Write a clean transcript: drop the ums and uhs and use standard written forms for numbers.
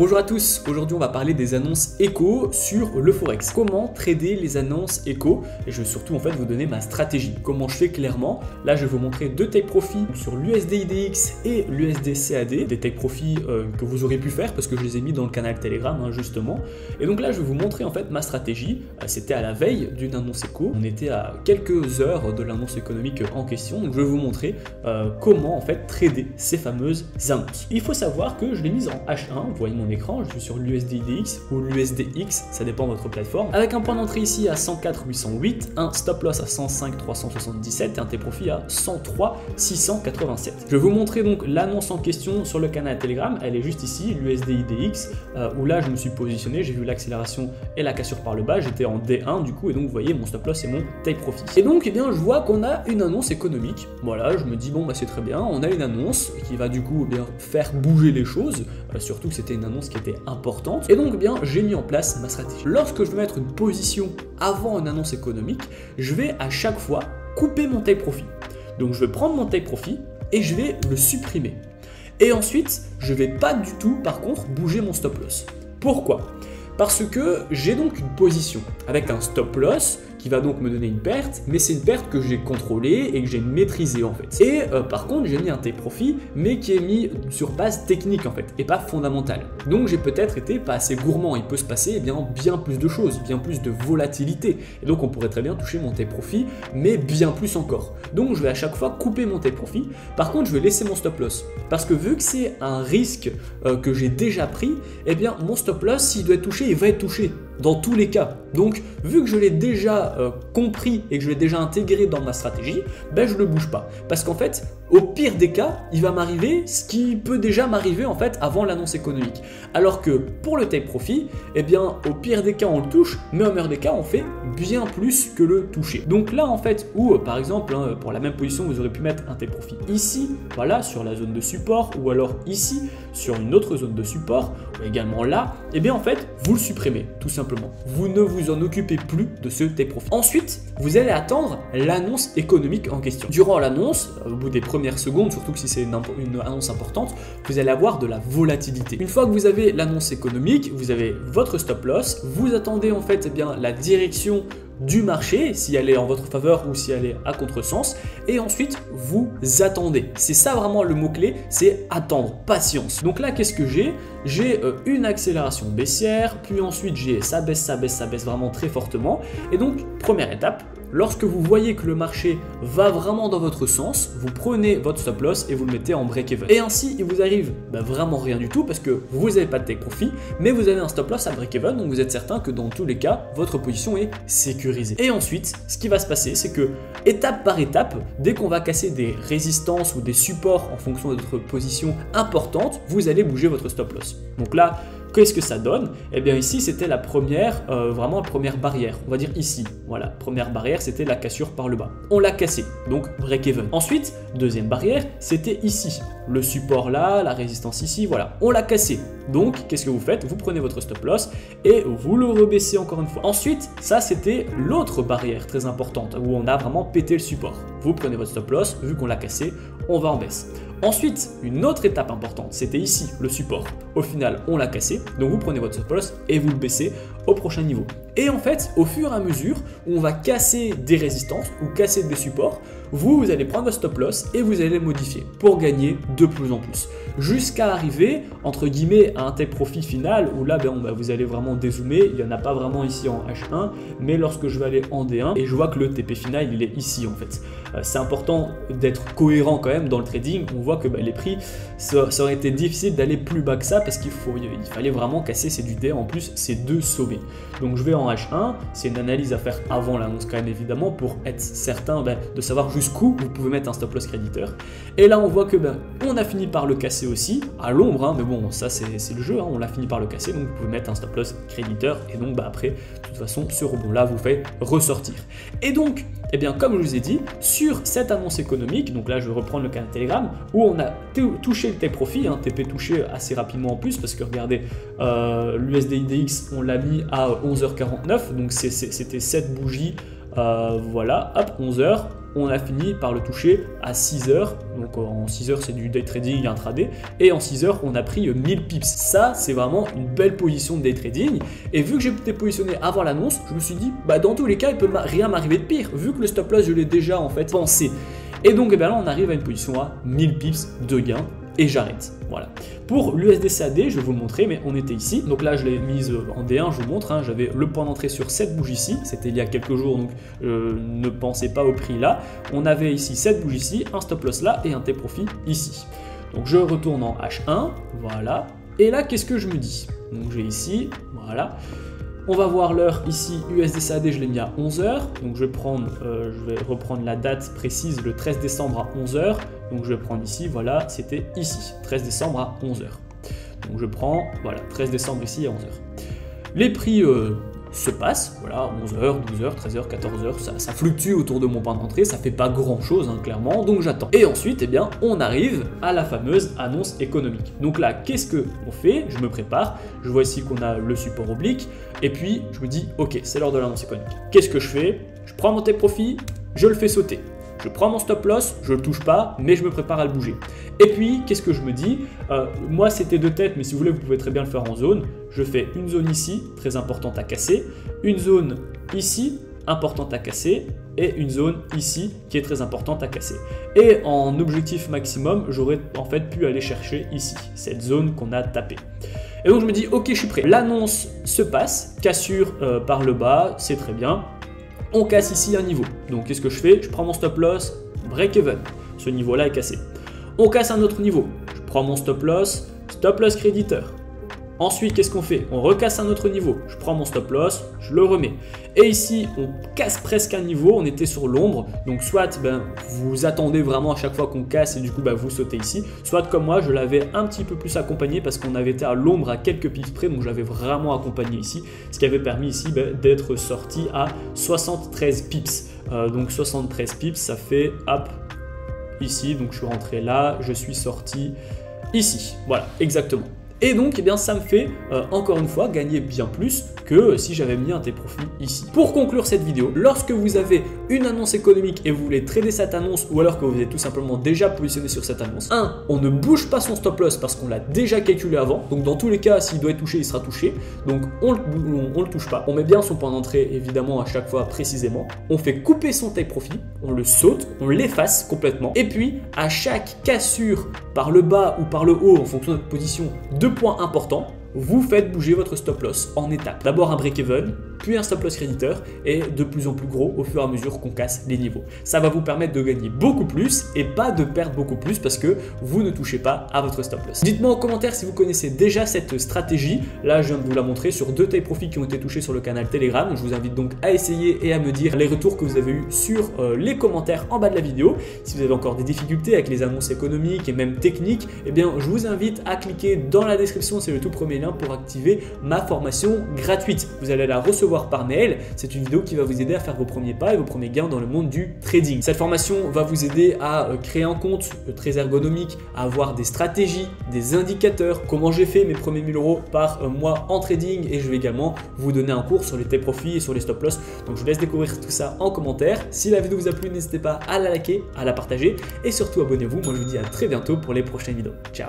Bonjour à tous, aujourd'hui on va parler des annonces écho sur le Forex. Comment trader les annonces écho et je vais surtout en fait vous donner ma stratégie. Comment je fais clairement. Là je vais vous montrer deux take profits sur l'USD IDX et l'USD CAD. Des take profits que vous aurez pu faire parce que je les ai mis dans le canal Telegram justement. Et donc là je vais vous montrer en fait ma stratégie. C'était à la veille d'une annonce écho. On était à quelques heures de l'annonce économique en question. Donc je vais vous montrer comment en fait trader ces fameuses annonces. Il faut savoir que je l'ai mise en H1. Vous voyez mon écran, je suis sur l'USD IDX ou l'USDX, ça dépend de votre plateforme, avec un point d'entrée ici à 104 808, un stop loss à 105 377 et un T-profit à 103 687. Je vais vous montrer donc l'annonce en question sur le canal Telegram, elle est juste ici, l'USD IDX, où là je me suis positionné, j'ai vu l'accélération et la cassure par le bas, j'étais en D1 du coup, et donc vous voyez mon stop loss et mon T-profit. Et donc eh bien je vois qu'on a une annonce économique, voilà, je me dis bon bah c'est très bien, on a une annonce qui va du coup bien faire bouger les choses, surtout que c'était une annonce qui était importante, et donc bien j'ai mis en place ma stratégie. Lorsque je vais mettre une position avant une annonce économique, je vais à chaque fois couper mon take profit. Donc je vais prendre mon take profit et je vais le supprimer. Et ensuite, je vais pas du tout par contre bouger mon stop loss. Pourquoi ? Parce que j'ai donc une position avec un stop loss qui va donc me donner une perte, mais c'est une perte que j'ai contrôlée et que j'ai maîtrisée en fait. Et par contre, j'ai mis un take profit, mais qui est mis sur base technique en fait, et pas fondamentale. Donc j'ai peut-être été pas assez gourmand, il peut se passer bien plus de choses, bien plus de volatilité. Et donc on pourrait très bien toucher mon take profit, mais bien plus encore. Donc je vais à chaque fois couper mon take profit. Par contre, je vais laisser mon stop loss. Parce que vu que c'est un risque que j'ai déjà pris, eh bien mon stop loss, s'il doit être touché, il va être touché. Dans tous les cas. Donc, vu que je l'ai déjà compris et que je l'ai déjà intégré dans ma stratégie, ben je ne le bouge pas. Parce qu'en fait, au pire des cas, il va m'arriver ce qui peut déjà m'arriver en fait avant l'annonce économique. Alors que pour le take profit, eh bien, au pire des cas, on le touche, mais au meilleur des cas, on fait bien plus que le toucher. Donc là, en fait, où par exemple, pour la même position, vous aurez pu mettre un take profit ici, voilà, sur la zone de support, ou alors ici, sur une autre zone de support, ou également là, eh bien, en fait, vous le supprimez, tout simplement. Vous ne vous en occupez plus de ce take profit. Ensuite, vous allez attendre l'annonce économique en question. Durant l'annonce, au bout des premières secondes, surtout que si c'est une annonce importante, vous allez avoir de la volatilité. Une fois que vous avez l'annonce économique, vous avez votre stop loss, vous attendez en fait bien la direction du marché, si elle est en votre faveur ou si elle est à contresens, et ensuite vous attendez. C'est ça vraiment le mot-clé, c'est attendre, patience. Donc là, qu'est-ce que j'ai ? J'ai une accélération baissière, puis ensuite ça baisse vraiment très fortement. Et donc, première étape, lorsque vous voyez que le marché va vraiment dans votre sens, vous prenez votre stop loss et vous le mettez en break-even. Et ainsi, il vous arrive vraiment rien du tout parce que vous n'avez pas de take profit, mais vous avez un stop loss à break-even, donc vous êtes certain que dans tous les cas, votre position est sécurisée. Et ensuite, ce qui va se passer, c'est que étape par étape, dès qu'on va casser des résistances ou des supports en fonction de votre position importante, vous allez bouger votre stop loss. Donc là, qu'est-ce que ça donne? Eh bien ici, c'était la première, vraiment la première barrière. On va dire ici, voilà, première barrière, c'était la cassure par le bas. On l'a cassé, donc break-even. Ensuite, deuxième barrière, c'était ici. Le support là, la résistance ici, voilà. On l'a cassé. Donc, qu'est-ce que vous faites? Vous prenez votre stop loss et vous le rebaissez encore une fois. Ensuite, ça, c'était l'autre barrière très importante où on a vraiment pété le support. Vous prenez votre stop loss, vu qu'on l'a cassé, on va en baisse. Ensuite, une autre étape importante, c'était ici, le support. Au final, on l'a cassé, donc vous prenez votre stop loss et vous le baissez au prochain niveau. Et en fait, au fur et à mesure où on va casser des résistances ou casser des supports, vous allez prendre votre stop loss et vous allez le modifier pour gagner de plus en plus. Jusqu'à arriver, entre guillemets, à un take profit final où là, vous allez vraiment dézoomer. Il n'y en a pas vraiment ici en H1, mais lorsque je vais aller en D1 et je vois que le TP final, il est ici en fait. C'est important d'être cohérent quand même dans le trading. On voit que les prix, ça aurait été difficile d'aller plus bas que ça parce qu'il fallait vraiment casser ces du D. En plus, c'est de sauver. Donc je vais en H1, c'est une analyse à faire avant l'annonce quand même évidemment pour être certain de savoir jusqu'où vous pouvez mettre un stop loss créditeur. Et là on voit que on a fini par le casser aussi, à l'ombre, mais bon ça c'est le jeu, on l'a fini par le casser, donc vous pouvez mettre un stop loss créditeur et donc après de toute façon ce rebond là vous fait ressortir. Et donc eh bien comme je vous ai dit, sur cette annonce économique, donc là je vais reprendre le canal Telegram où on a touché le take profit, TP touché assez rapidement en plus parce que regardez l'USD IDX on l'a mis à 11h49, donc c'était 7 bougies, voilà, hop, 11h, on a fini par le toucher à 6 heures. Donc en 6 heures, c'est du day trading intraday. Et en 6 heures, on a pris 1000 pips. Ça, c'est vraiment une belle position de day trading. Et vu que j'étais positionné avant l'annonce, je me suis dit, bah, dans tous les cas, il peut rien m'arriver de pire. Vu que le stop loss, je l'ai déjà en fait pensé. Et donc, eh bien, là, on arrive à une position à 1000 pips de gain. Et j'arrête. Voilà. Pour l'USDCAD, je vais vous le montrer, mais on était ici. Donc là, je l'ai mise en D1, je vous montre. Hein, j'avais le point d'entrée sur cette bougie ici. C'était il y a quelques jours, donc ne pensez pas au prix là. On avait ici cette bougie ici, un stop loss là et un take profit ici. Donc je retourne en H1, voilà. Et là, qu'est-ce que je me dis? Donc j'ai ici, voilà. On va voir l'heure ici, USDCAD, je l'ai mis à 11h. Donc je vais reprendre la date précise, le 13 décembre à 11h. Donc je vais prendre ici, voilà, c'était ici, 13 décembre à 11h. Donc je prends, voilà, 13 décembre ici à 11h. Les prix se passent, voilà, 11h, 12h, 13h, 14h, ça fluctue autour de mon point d'entrée, ça fait pas grand chose, hein, clairement, donc j'attends. Et ensuite, eh bien, on arrive à la fameuse annonce économique. Donc là, qu'est-ce qu'on fait? Je me prépare, je vois ici qu'on a le support oblique, et puis je me dis, ok, c'est l'heure de l'annonce économique. Qu'est-ce que je fais? Je prends mon take profit, je le fais sauter. Je prends mon stop loss, je ne le touche pas, mais je me prépare à le bouger. Et puis, qu'est-ce que je me dis? Moi, c'était de tête, mais si vous voulez, vous pouvez très bien le faire en zone. Je fais une zone ici, très importante à casser, une zone ici, importante à casser, et une zone ici, qui est très importante à casser. Et en objectif maximum, j'aurais en fait pu aller chercher ici, cette zone qu'on a tapée. Et donc, je me dis, ok, je suis prêt. L'annonce se passe, cassure par le bas, c'est très bien. On casse ici un niveau. Donc qu'est-ce que je fais? Je prends mon stop loss, break even. Ce niveau-là est cassé. On casse un autre niveau. Je prends mon stop loss créditeur. Ensuite, qu'est-ce qu'on fait? On recasse un autre niveau. Je prends mon stop loss, je le remets. Et ici, on casse presque un niveau. On était sur l'ombre. Donc soit vous attendez vraiment à chaque fois qu'on casse et du coup vous sautez ici. Soit comme moi, je l'avais un petit peu plus accompagné parce qu'on avait été à l'ombre à quelques pips près. Donc j'avais vraiment accompagné ici. Ce qui avait permis ici d'être sorti à 73 pips. Donc 73 pips, ça fait hop, ici. Donc je suis rentré là, je suis sorti ici. Voilà, exactement. Et donc, eh bien, ça me fait, encore une fois, gagner bien plus que si j'avais mis un take profit ici. Pour conclure cette vidéo, lorsque vous avez une annonce économique et vous voulez trader cette annonce ou alors que vous êtes tout simplement déjà positionné sur cette annonce, on ne bouge pas son stop loss parce qu'on l'a déjà calculé avant. Donc, dans tous les cas, s'il doit être touché, il sera touché. Donc, on le touche pas. On met bien son point d'entrée, évidemment, à chaque fois précisément. On fait couper son take profit, on le saute, on l'efface complètement. Et puis, à chaque cassure par le bas ou par le haut, en fonction de notre position, deux points importants, vous faites bouger votre stop loss en étapes. D'abord un break-even, puis un stop loss créditeur et de plus en plus gros au fur et à mesure qu'on casse les niveaux. Ça va vous permettre de gagner beaucoup plus et pas de perdre beaucoup plus parce que vous ne touchez pas à votre stop loss. Dites-moi en commentaire si vous connaissez déjà cette stratégie. Là, je viens de vous la montrer sur deux take profits qui ont été touchés sur le canal Telegram. Je vous invite donc à essayer et à me dire les retours que vous avez eu sur les commentaires en bas de la vidéo. Si vous avez encore des difficultés avec les annonces économiques et même techniques, eh bien, je vous invite à cliquer dans la description, c'est le tout premier lien pour activer ma formation gratuite. Vous allez la recevoir par mail. C'est une vidéo qui va vous aider à faire vos premiers pas et vos premiers gains dans le monde du trading. Cette formation va vous aider à créer un compte très ergonomique, à avoir des stratégies, des indicateurs, comment j'ai fait mes premiers 1000 € par mois en trading et je vais également vous donner un cours sur les take profits et sur les stop loss. Donc je vous laisse découvrir tout ça en commentaire. Si la vidéo vous a plu, n'hésitez pas à la liker, à la partager et surtout abonnez-vous. Moi je vous dis à très bientôt pour les prochaines vidéos. Ciao!